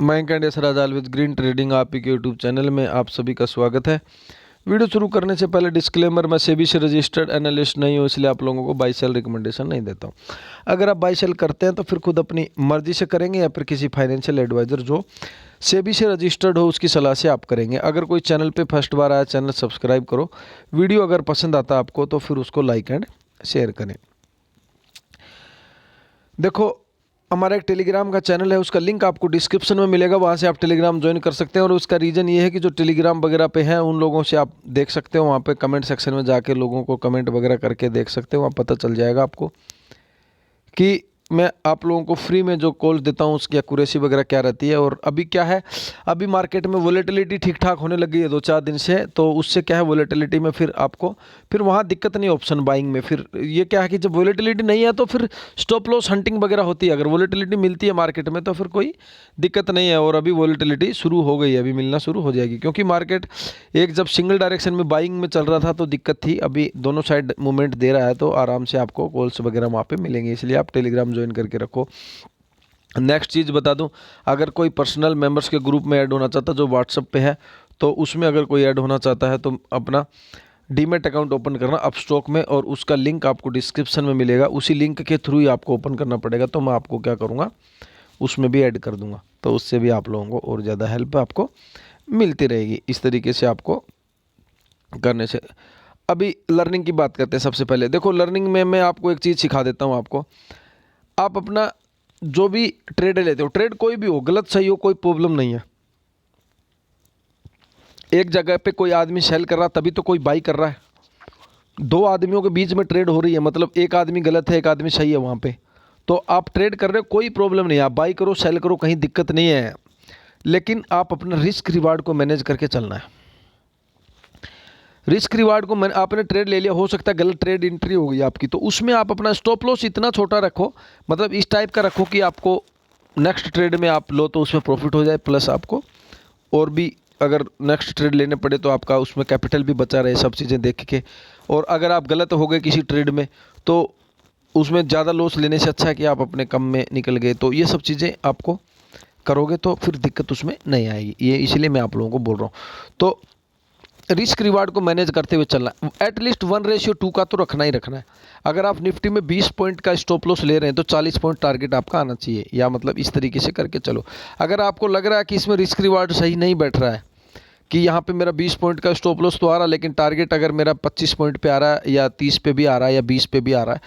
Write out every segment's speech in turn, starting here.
मैं Candace राजाल with green trading आप ही के यूट्यूब चैनल में आप सभी का स्वागत है। वीडियो शुरू करने से पहले डिस्क्लेमर, मैं सेबी से रजिस्टर्ड एनालिस्ट नहीं हूँ, इसलिए आप लोगों को बाई सेल रिकमेंडेशन नहीं देता हूँ। अगर आप बाई सेल करते हैं तो फिर खुद अपनी मर्जी से करेंगे या फिर किसी फाइनेंशियल एडवाइज़र जो सेबी से रजिस्टर्ड हो उसकी सलाह से आप करेंगे। अगर कोई चैनल पे फर्स्ट बार आया, चैनल सब्सक्राइब करो। वीडियो अगर पसंद आता आपको तो फिर उसको लाइक एंड शेयर करें। देखो, हमारा एक टेलीग्राम का चैनल है, उसका लिंक आपको डिस्क्रिप्शन में मिलेगा, वहाँ से आप टेलीग्राम ज्वाइन कर सकते हैं। और उसका रीज़न ये है कि जो टेलीग्राम वगैरह पे हैं उन लोगों से आप देख सकते हो, वहाँ पे कमेंट सेक्शन में जाके लोगों को कमेंट वगैरह करके देख सकते हो, वहाँ पता चल जाएगा आपको कि मैं आप लोगों को फ्री में जो कॉल देता हूँ उसकी एक्यूरेसी वगैरह क्या रहती है। और अभी क्या है, अभी मार्केट में वोलेटिलिटी ठीक ठाक होने लगी है 2-4 दिन से, तो उससे क्या है वोलेटिलिटी में फिर आपको फिर वहाँ दिक्कत नहीं ऑप्शन बाइंग में। फिर ये क्या है कि जब वोलेटिलिटी नहीं है तो फिर स्टॉप लॉस हंटिंग वगैरह होती है। अगर वोलेटिलिटी मिलती है मार्केट में तो फिर कोई दिक्कत नहीं है। और अभी वोलेटिलिटी शुरू हो गई है, अभी मिलना शुरू हो जाएगी, क्योंकि मार्केट एक जब सिंगल डायरेक्शन में बाइंग में चल रहा था तो दिक्कत थी। अभी दोनों साइड मूवमेंट दे रहा है तो आराम से आपको कॉल्स वगैरह वहाँ पे मिलेंगे, इसलिए आप टेलीग्राम ज्वाइन करके रखो। नेक्स्ट चीज़ बता दूं, अगर कोई पर्सनल मेंबर्स के ग्रुप में ऐड होना चाहता है जो व्हाट्सएप पे है, तो उसमें अगर कोई ऐड होना चाहता है तो अपना डीमैट अकाउंट ओपन करना अपस्टॉक में, और उसका लिंक आपको डिस्क्रिप्शन में मिलेगा। उसी लिंक के थ्रू ही आपको ओपन करना पड़ेगा। तो मैं आपको क्या करूँगा, उसमें भी ऐड कर दूंगा, तो उससे भी आप लोगों को और ज़्यादा हेल्प आपको मिलती रहेगी। इस तरीके से आपको करने से अभी लर्निंग की बात करते हैं। सबसे पहले देखो, लर्निंग में मैं आपको एक चीज़ सिखा देता हूँ आपको। आप अपना जो भी ट्रेड लेते हो, ट्रेड कोई भी हो, गलत सही हो, कोई प्रॉब्लम नहीं है। एक जगह पे कोई आदमी सेल कर रहा तभी तो कोई बाई कर रहा है। दो आदमियों के बीच में ट्रेड हो रही है, मतलब एक आदमी गलत है एक आदमी सही है वहाँ पे, तो आप ट्रेड कर रहे हो, कोई प्रॉब्लम नहीं है, आप बाई करो सेल करो, कहीं दिक्कत नहीं है। लेकिन आप अपना रिस्क रिवार्ड को मैनेज करके चलना है। रिस्क रिवार्ड को आपने ट्रेड ले लिया, हो सकता है गलत ट्रेड एंट्री हो गई आपकी, तो उसमें आप अपना स्टॉप लॉस इतना छोटा रखो, मतलब इस टाइप का रखो कि आपको नेक्स्ट ट्रेड में आप लो तो उसमें प्रॉफिट हो जाए, प्लस आपको और भी अगर नेक्स्ट ट्रेड लेने पड़े तो आपका उसमें कैपिटल भी बचा रहे, सब चीज़ें देख के। और अगर आप गलत हो गए किसी ट्रेड में तो उसमें ज़्यादा लॉस लेने से अच्छा है कि आप अपने कम में निकल गए। तो ये सब चीज़ें आपको करोगे तो फिर दिक्कत उसमें नहीं आएगी, ये इसलिए मैं आप लोगों को बोल रहा हूँ। तो रिस्क रिवार्ड को मैनेज करते हुए चलना, एटलीस्ट 1:2 का तो रखना ही रखना है। अगर आप निफ्टी में 20 पॉइंट का स्टॉप लॉस ले रहे हैं तो 40 पॉइंट टारगेट आपका आना चाहिए, या मतलब इस तरीके से करके चलो। अगर आपको लग रहा है कि इसमें रिस्क रिवार्ड सही नहीं बैठ रहा है, कि यहाँ पे मेरा 20 पॉइंट का स्टॉप लॉस तो आ रहा है लेकिन टारगेट अगर मेरा 25 पॉइंट पे आ रहा है या 30 पे भी आ रहा है या 20 पे भी आ रहा है,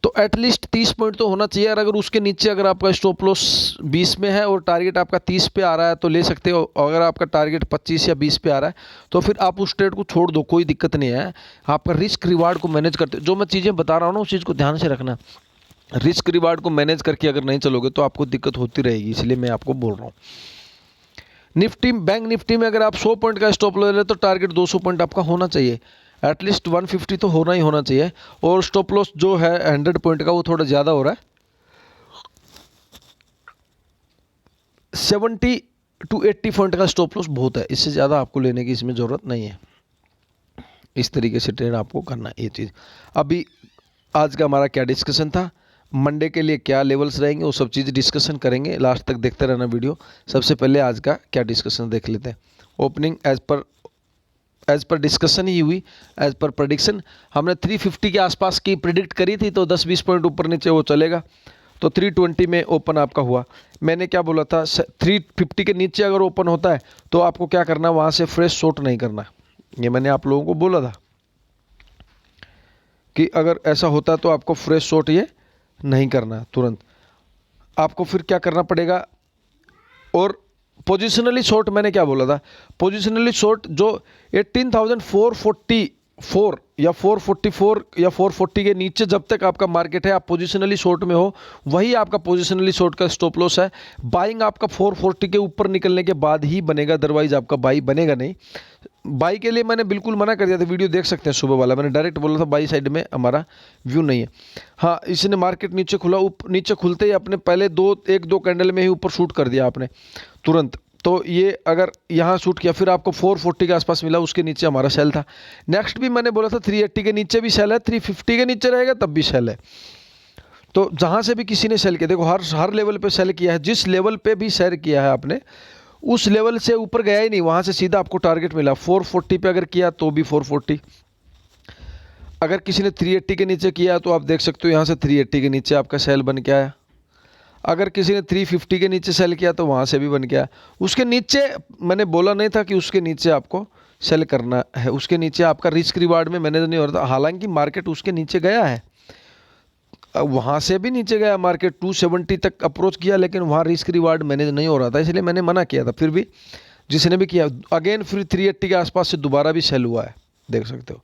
तो एटलीस्ट 30 पॉइंट तो होना चाहिए। और अगर उसके नीचे अगर आपका स्टॉप लॉस 20 में है और टारगेट आपका 30 पे आ रहा है तो ले सकते हो। अगर आपका टारगेट 25 या 20 पे आ रहा है तो फिर आप उस ट्रेड को छोड़ दो, कोई दिक्कत नहीं है। आपका रिस्क रिवार्ड को मैनेज करते, जो मैं चीज़ें बता रहा हूँ ना उस चीज़ को ध्यान से रखना। रिस्क रिवार्ड को मैनेज करके अगर नहीं चलोगे तो आपको दिक्कत होती रहेगी, इसलिए मैं आपको बोल रहा हूँ। निफ्टी, बैंक निफ्टी में अगर आप 100 पॉइंट का स्टॉप ले रहे तो टारगेट 200 पॉइंट आपका होना चाहिए, एटलीस्ट 150 तो होना ही होना चाहिए। और स्टॉप लॉस जो है 100 पॉइंट का वो थोड़ा ज़्यादा हो रहा है, 70 to 80 पॉइंट का स्टॉप लॉस बहुत है, इससे ज़्यादा आपको लेने की इसमें ज़रूरत नहीं है। इस तरीके से ट्रेड आपको करना है। ये चीज़ अभी आज का हमारा क्या डिस्कशन था, मंडे के लिए क्या लेवल्स रहेंगे, वो सब चीज़ डिस्कशन करेंगे। लास्ट तक देखते रहना वीडियो। सबसे पहले आज का क्या डिस्कशन देख लेते हैं। ओपनिंग एज पर डिस्कशन ही हुई, एज पर प्रेडिक्शन हमने 350 के आसपास की प्रिडिक्ट करी थी, तो 10-20 पॉइंट ऊपर नीचे वो चलेगा। तो 320 में ओपन आपका हुआ। मैंने क्या बोला था, 350 के नीचे अगर ओपन होता है तो आपको क्या करना, वहाँ से फ्रेश शॉर्ट नहीं करना। ये मैंने आप लोगों को बोला था कि अगर ऐसा होता है तो आपको फ्रेश शॉर्ट ये नहीं करना तुरंत। आपको फिर क्या करना पड़ेगा, और पोजिशनली शॉर्ट मैंने क्या बोला था, पोजिशनली शॉर्ट जो 18,444 या 444 या 440 के नीचे जब तक आपका मार्केट है, आप पोजिशनली शॉर्ट में हो, वही आपका पोजिशनली शॉर्ट का स्टॉप लॉस है। बाइंग आपका 440 के ऊपर निकलने के बाद ही बनेगा, अदरवाइज आपका बाई बनेगा नहीं। बाई के लिए मैंने बिल्कुल मना कर दिया था, वीडियो देख सकते हैं सुबह वाला, मैंने डायरेक्ट बोला था बाई साइड में हमारा व्यू नहीं है। हाँ, इसने मार्केट नीचे खुला, नीचे खुलते ही अपने पहले एक दो कैंडल में ही ऊपर शूट कर दिया आपने तुरंत। तो ये अगर यहाँ शूट किया, फिर आपको 440 के आसपास मिला, उसके नीचे हमारा सेल था। नेक्स्ट भी मैंने बोला था 380 के नीचे भी सेल है, 350 के नीचे रहेगा तब भी सेल है। तो जहाँ से भी किसी ने सेल किया, देखो हर लेवल पे सेल किया है, जिस लेवल पे भी सेल किया है आपने उस लेवल से ऊपर गया ही नहीं, वहाँ से सीधा आपको टारगेट मिला। 440 पे अगर किया तो भी 440, अगर किसी ने 380 के नीचे किया तो आप देख सकते हो यहाँ से 380 के नीचे आपका सेल बन के आया। अगर किसी ने 350 के नीचे सेल किया तो वहाँ से भी बन गया। उसके नीचे मैंने बोला नहीं था कि उसके नीचे आपको सेल करना है, उसके नीचे आपका रिस्क रिवार्ड में मैनेज नहीं हो रहा था। हालांकि मार्केट उसके नीचे गया है, वहाँ से भी नीचे गया मार्केट, 270 तक अप्रोच किया, लेकिन वहाँ रिस्क रिवार्ड मैनेज नहीं हो रहा था, इसलिए मैंने मना किया था। फिर भी जिसने भी किया अगेन फिर 380 के आसपास से दोबारा भी सेल हुआ है, देख सकते हो।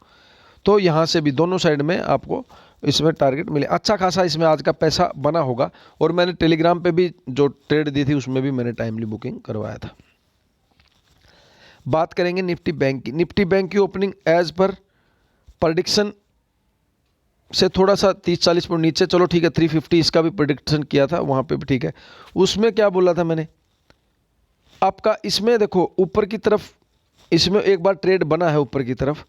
तो यहाँ से भी दोनों साइड में आपको इसमें टारगेट मिले, अच्छा खासा इसमें आज का पैसा बना होगा। और मैंने टेलीग्राम पे भी जो ट्रेड दी थी उसमें भी मैंने टाइमली बुकिंग करवाया था। बात करेंगे निफ्टी बैंक की। निफ्टी बैंक की ओपनिंग एज पर प्रेडिक्शन से थोड़ा सा 30-40 पॉइंट नीचे, चलो ठीक है, 350 इसका भी प्रेडिक्शन किया था, वहाँ पे भी ठीक है। उसमें क्या बोला था मैंने आपका, इसमें देखो ऊपर की तरफ इसमें एक बार ट्रेड बना है ऊपर की तरफ,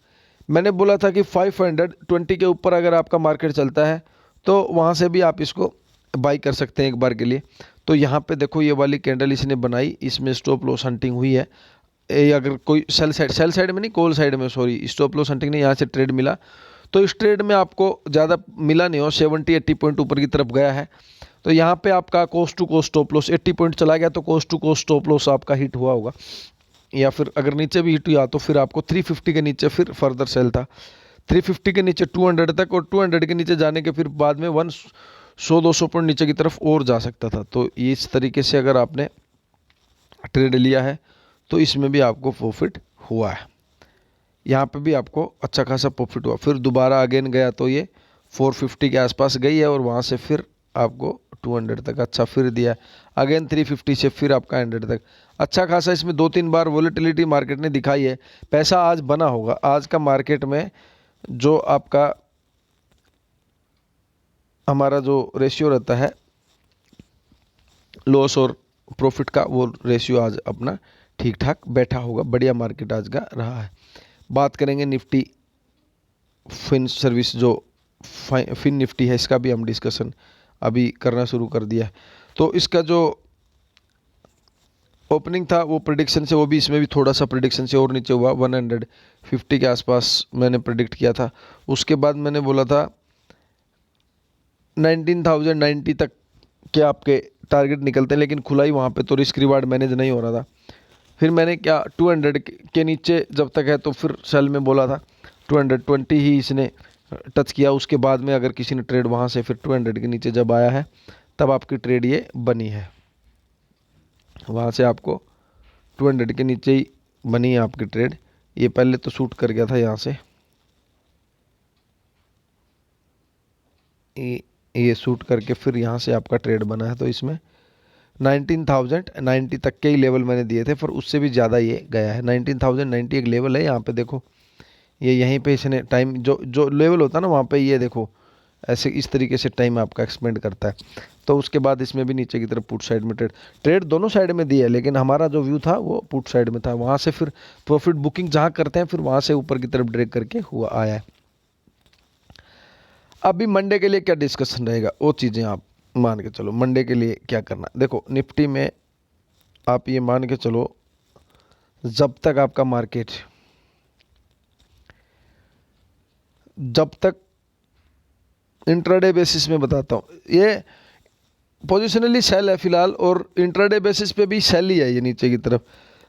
मैंने बोला था कि 520 के ऊपर अगर आपका मार्केट चलता है तो वहाँ से भी आप इसको बाई कर सकते हैं एक बार के लिए। तो यहाँ पे देखो ये वाली कैंडल इसने बनाई, इसमें स्टॉप लॉस हंटिंग हुई है। ये अगर कोई सेल साइड में नहीं, कॉल साइड में, सॉरी, स्टॉप लॉस हंटिंग नहीं, यहाँ से ट्रेड मिला। तो इस ट्रेड में आपको ज़्यादा मिला नहीं हो, 70-80 पॉइंट ऊपर की तरफ गया है। तो यहाँ पे आपका coast to coast stop loss 80 point चला गया, तो coast to coast stop loss आपका हिट हुआ होगा। या फिर अगर नीचे भी हिट हुआ तो फिर आपको 350 के नीचे फिर फर्दर सेल था, 350 के नीचे 200 तक, और 200 के नीचे जाने के फिर बाद में 100-200 पॉइंट नीचे की तरफ और जा सकता था। तो इस तरीके से अगर आपने ट्रेड लिया है तो इसमें भी आपको प्रॉफिट हुआ है, यहाँ पे भी आपको अच्छा खासा प्रॉफिट हुआ। फिर दोबारा अगेन गया तो ये 450 के आसपास गई है, और वहाँ से फिर आपको 200 तक अच्छा फिर दिया, अगेन 350 से फिर आपका 100 तक अच्छा खासा। इसमें 2-3 बार वोलेटिलिटी मार्केट ने दिखाई है, पैसा आज बना होगा। आज का मार्केट में जो आपका हमारा जो रेशियो रहता है लॉस और प्रॉफिट का, वो रेशियो आज अपना ठीक ठाक बैठा होगा, बढ़िया मार्केट आज का रहा है। बात करेंगे निफ्टी फिन सर्विस, जो फिन निफ्टी है, इसका भी हम डिस्कशन अभी करना शुरू कर दिया है। तो इसका जो ओपनिंग था वो प्रेडिक्शन से, वो भी इसमें भी थोड़ा सा प्रेडिक्शन से और नीचे हुआ, 150 के आसपास मैंने प्रेडिक्ट किया था। उसके बाद मैंने बोला था 19,090 तक के आपके टारगेट निकलते हैं, लेकिन खुला ही वहाँ पे, तो रिस्क रिवार्ड मैनेज नहीं हो रहा था। फिर मैंने क्या 200 के नीचे जब तक है तो फिर सेल में बोला था, 220 ही इसने टच किया। उसके बाद में अगर किसी ने ट्रेड वहाँ से फिर 200 के नीचे जब आया है तब आपकी ट्रेड ये बनी है, वहाँ से आपको 200 के नीचे ही बनी है आपकी ट्रेड। ये पहले तो शूट कर गया था यहाँ से, ये शूट करके फिर यहाँ से आपका ट्रेड बना है। तो इसमें 19,090 तक के ही लेवल मैंने दिए थे, पर उससे भी ज़्यादा ये गया है। 19,090 एक लेवल है, यहाँ पे देखो ये यहीं पे इसने टाइम जो जो लेवल होता है ना वहाँ पे, ये देखो ऐसे इस तरीके से टाइम आपका एक्सपेंड करता है। तो उसके बाद इसमें भी नीचे की तरफ पुट साइड में ट्रेड दोनों साइड में दिया है, लेकिन हमारा जो व्यू था वो पुट साइड में था। वहाँ से फिर प्रॉफिट बुकिंग जहाँ करते हैं फिर वहाँ से ऊपर की तरफ ड्रैग करके हुआ आया है। अभी मंडे के लिए क्या डिस्कशन रहेगा, वो चीज़ें आप मान के चलो। मंडे के लिए क्या करना, देखो निफ्टी में आप ये मान के चलो, जब तक आपका मार्केट, जब तक इंट्राडे बेसिस में बताता हूँ, ये पोजिशनली सेल है फिलहाल, और इंट्राडे बेसिस पे भी सेल ही है ये नीचे की तरफ।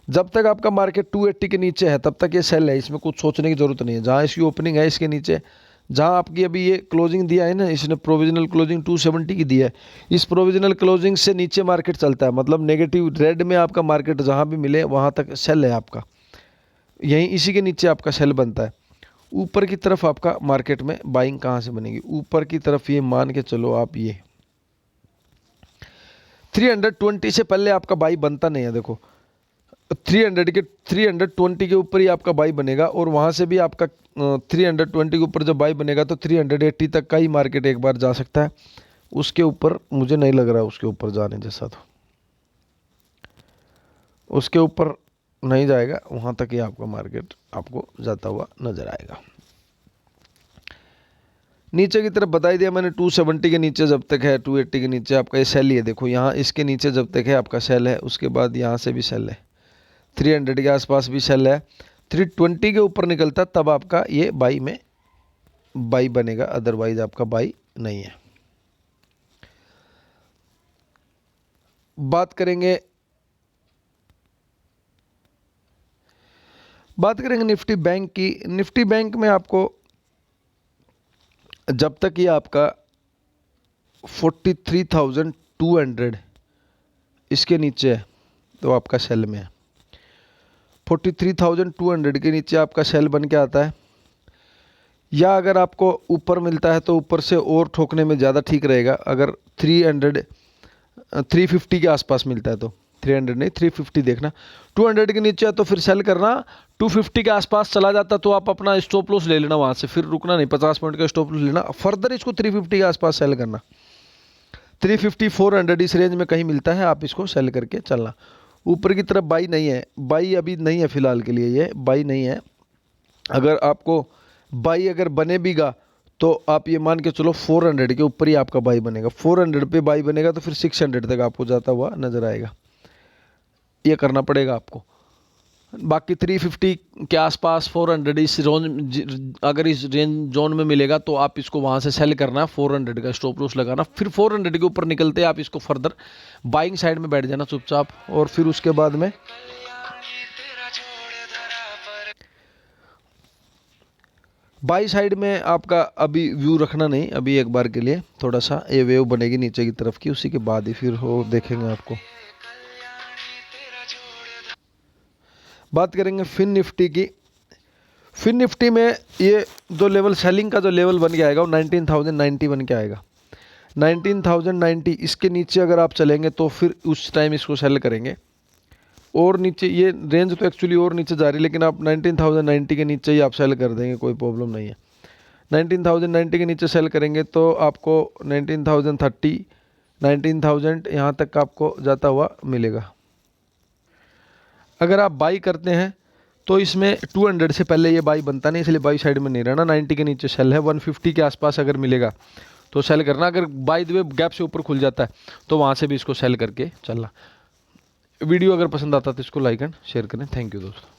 जब तक आपका मार्केट 280 के नीचे है तब तक ये सेल है, इसमें कुछ सोचने की ज़रूरत नहीं है। जहाँ इसकी ओपनिंग है इसके नीचे, जहाँ आपकी अभी ये क्लोजिंग दिया है ना, इसने प्रोविजनल क्लोजिंग 270 की दी है, इस प्रोविजनल क्लोजिंग से नीचे मार्केट चलता है, मतलब नेगेटिव रेड में आपका मार्केट जहाँ भी मिले वहाँ तक सेल है आपका, यहीं इसी के नीचे आपका सेल बनता है। ऊपर की तरफ आपका मार्केट में बाइंग कहाँ से बनेगी, ऊपर की तरफ ये मान के चलो आप, ये 320 से पहले आपका बाई बनता नहीं है। देखो 320 के ऊपर ही आपका बाई बनेगा, और वहाँ से भी आपका 320 के ऊपर जब बाई बनेगा तो 380 तक का ही मार्केट एक बार जा सकता है। उसके ऊपर मुझे नहीं लग रहा है उसके ऊपर जाने जैसा, तो उसके ऊपर नहीं जाएगा, वहाँ तक ही आपका मार्केट आपको जाता हुआ नजर आएगा। नीचे की तरफ बता ही दिया मैंने, 270 के नीचे जब तक है, 280 के नीचे आपका ये सेल ही है। देखो यहाँ इसके नीचे जब तक है आपका सेल है, उसके बाद यहाँ से भी सेल है, 300 के आसपास भी सेल है। 320 के ऊपर निकलता तब आपका ये बाई में बाई बनेगा, अदरवाइज आपका बाई नहीं है। बात करेंगे निफ्टी बैंक की। निफ्टी बैंक में आपको जब तक ये आपका 43,200 इसके नीचे है तो आपका सेल में है। 43,200 के नीचे आपका सेल बन के आता है, या अगर आपको ऊपर मिलता है तो ऊपर से और ठोकने में ज़्यादा ठीक रहेगा। अगर 350 के आसपास मिलता है तो, 300 नहीं 350 देखना। 200 के नीचे है तो फिर सेल करना। 250 के आसपास चला जाता तो आप अपना स्टॉप लॉस ले लेना, वहाँ से फिर रुकना नहीं, 50 पॉइंट का स्टॉप लॉस लेना, फर्दर इसको 350 के आसपास सेल करना। 350 400 इस रेंज में कहीं मिलता है, आप इसको सेल करके चलना। ऊपर की तरफ बाई नहीं है, बाई अभी नहीं है फिलहाल के लिए, ये बाई नहीं है। अगर आपको बाई अगर बने बीगा तो आप ये मान के चलो 400 के ऊपर ही आपका बाई बनेगा। 400 पे बाई बनेगा तो फिर 600 तक आपको जाता हुआ नजर आएगा, ये करना पड़ेगा आपको। बाकी 350 के आसपास 400 इस जोन, अगर इस रेंज जोन में मिलेगा तो आप इसको वहाँ से सेल करना, 400 का स्टॉप लॉस लगाना। फिर 400 के ऊपर निकलते आप इसको फर्दर बाइंग साइड में बैठ जाना चुपचाप, और फिर उसके बाद में बाई साइड में आपका अभी व्यू रखना नहीं, अभी एक बार के लिए थोड़ा सा ये वेव बनेगी नीचे की तरफ की, उसी के बाद ही फिर हो देखेंगे आपको। बात करेंगे फिन निफ्टी की। फिन निफ्टी में ये जो लेवल सेलिंग का जो लेवल बन के आएगा वो 19,090 बन के आएगा। 19,090 इसके नीचे अगर आप चलेंगे तो फिर उस टाइम इसको सेल करेंगे। और नीचे ये रेंज तो एक्चुअली और नीचे जा रही है, लेकिन आप 19,090 के नीचे ही आप सेल कर देंगे, कोई प्रॉब्लम नहीं है। 19,090 के नीचे सेल करेंगे तो आपको 19,030 19,000 यहाँ तक आपको जाता हुआ मिलेगा। अगर आप बाई करते हैं तो इसमें 200 से पहले ये बाई बनता नहीं, इसलिए बाई साइड में नहीं रहना। 90 के नीचे सेल है, 150 के आसपास अगर मिलेगा तो सेल करना। अगर बाई द वे गैप से ऊपर खुल जाता है तो वहाँ से भी इसको सेल करके चलना। वीडियो अगर पसंद आता है तो इसको लाइक एंड शेयर करें। थैंक यू दोस्तों।